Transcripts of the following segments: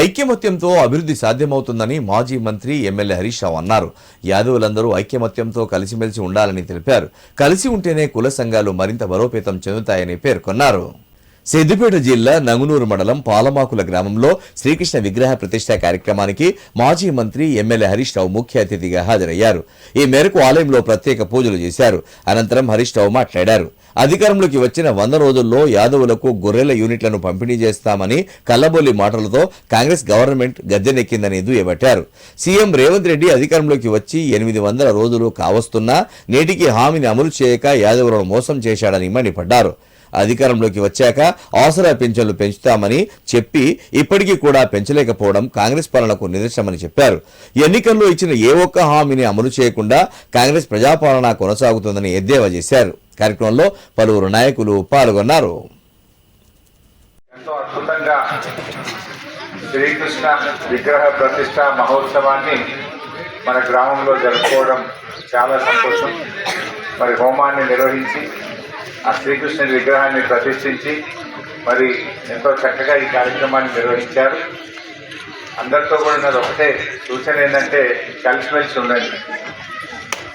ఐక్యమత్యంతో అభివృద్ధి సాధ్యమవుతుందని మాజీ మంత్రి ఎమ్మెల్యే హరీష్ రావు అన్నారు. యాదవులందరూ ఐక్యమత్యంతో కలిసిమెలిసి ఉండాలని తెలిపారు. కలిసి ఉంటేనే కుల సంఘాలు మరింత బలోపేతం చెందుతాయని పేర్కొన్నారు. సిద్దిపేట జిల్లా నంగునూరు మండలం పాలమాకుల గ్రామంలో శ్రీకృష్ణ విగ్రహ ప్రతిష్ఠా కార్యక్రమానికి మాజీ మంత్రి ఎమ్మెల్యే హరీష్ రావు ముఖ్య అతిథిగా హాజరయ్యారు. ఈ మేరకు ఆలయంలో ప్రత్యేక పూజలు చేశారు. అనంతరం హరీష్ రావు మాట్లాడారు. అధికారంలోకి వచ్చిన 100 రోజుల్లో యాదవులకు గొర్రెల యూనిట్లను పంపిణీ చేస్తామని కల్లబొల్లి మాటలతో కాంగ్రెస్ గవర్నమెంట్ గద్దెనెక్కిందని దుయ్యబట్టారు. సీఎం రేవంత్ రెడ్డి అధికారంలోకి వచ్చి 800 రోజులు కావస్తున్నా నేటికి హామీని అమలు చేయక యాదవులను మోసం చేశాడని మండిపడ్డారు. అధికారంలోకి వచ్చాక ఆసరా పింఛన్లు పెంచుతామని చెప్పి ఇప్పటికీ కూడా పెంచలేకపోవడం కాంగ్రెస్ పాలనకు నిదర్శనమని చెప్పారు. ఎన్నికల్లో ఇచ్చిన ఏ ఒక్క హామీని అమలు చేయకుండా కాంగ్రెస్ ప్రజాపాలన కొనసాగుతుందని ఎద్దేవా చేశారు. కార్యక్రమంలో పలువురు నాయకులు పాల్గొన్నారు. ఎంతో అద్భుతంగా శ్రీకృష్ణ విగ్రహ ప్రతిష్ట మహోత్సవాన్ని మన గ్రామంలో జరుపుకోవడం చాలా సంతోషం. మరి హోమాన్ని నిర్వహించి ఆ శ్రీకృష్ణుడి విగ్రహాన్ని ప్రతిష్ఠించి మరి ఎంతో చక్కగా ఈ కార్యక్రమాన్ని నిర్వహించారు. అందరితో కూడా నాది ఒకటే సూచన ఏంటంటే కలిసిమెలిసి ఉండండి.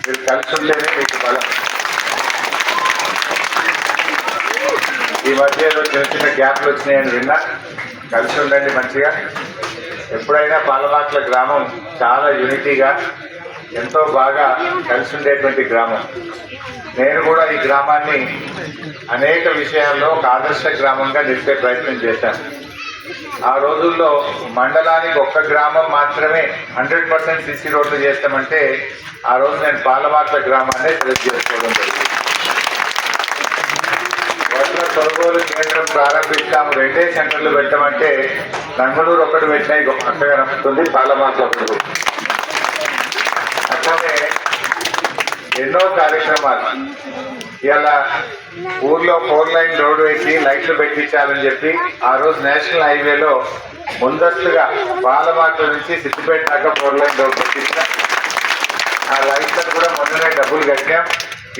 మీరు కలిసి ఉంటేనే మీకు బలం. ఈ మధ్య ఏదో చిన్న చిన్న గ్యాప్లు వచ్చినాయని విన్నా. కలిసి ఉండండి మంచిగా. ఎప్పుడైనా పాలమాకుల గ్రామం చాలా యూనిటీగా ఎంతో బాగా కలిసి ఉండేటువంటి గ్రామం. నేను కూడా ఈ గ్రామాన్ని అనేక విషయాల్లో ఒక ఆదర్శ గ్రామంగా నిలిపే ప్రయత్నం చేశాను. ఆ రోజుల్లో మండలానికి ఒక్క గ్రామం మాత్రమే 100% సీసీ రోడ్లు చేస్తామంటే ఆ రోజు నేను పాలమాకుల గ్రామాన్ని సెలెక్ట్ చేసుకోవడం జరిగింది. వడ్ల కొనుగోలు కేంద్రం ప్రారంభిస్తాము, 2 సెంటర్లు పెట్టమంటే నంగునూరు ఒకటి పెట్టినాయి అక్కగా నమ్ముతుంది, పాలమాకుల ఒకటి. అట్లానే ఎన్నో కార్యక్రమాలు. ఇలా ఊర్లో 4 లైన్ రోడ్డు వేసి లైట్లు పెట్టించాలని చెప్పి ఆ రోజు నేషనల్ హైవేలో ముందస్తుగా పాలమాకుల నుంచి సిద్దిపేట దాకా 4 లైన్ రోడ్డు పెట్టించాం. ఆ లైట్లను కూడా మొన్ననే డబ్బులు కట్టాం.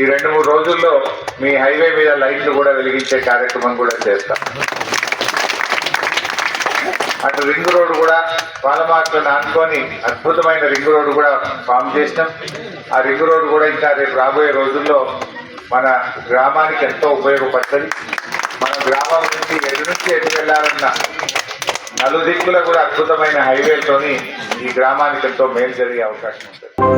ఈ 2-3 రోజుల్లో మీ హైవే మీద లైట్లు కూడా వెలిగించే కార్యక్రమం కూడా చేస్తాం. అటు రింగ్ రోడ్డు కూడా పాలమాకులను ఆనుకొని అద్భుతమైన రింగ్ రోడ్డు కూడా ఫామ్ చేసినాం. ఆ రింగ్ రోడ్డు కూడా ఇంకా రేపు రాబోయే రోజుల్లో మన గ్రామానికి ఎంతో ఉపయోగపడుతుంది. మన గ్రామం నుంచి ఎటు వెళ్ళాలన్న నలుదిక్కుల కూడా అద్భుతమైన హైవేతోని ఈ గ్రామానికి ఎంతో మేలు జరిగే అవకాశం ఉంటుంది.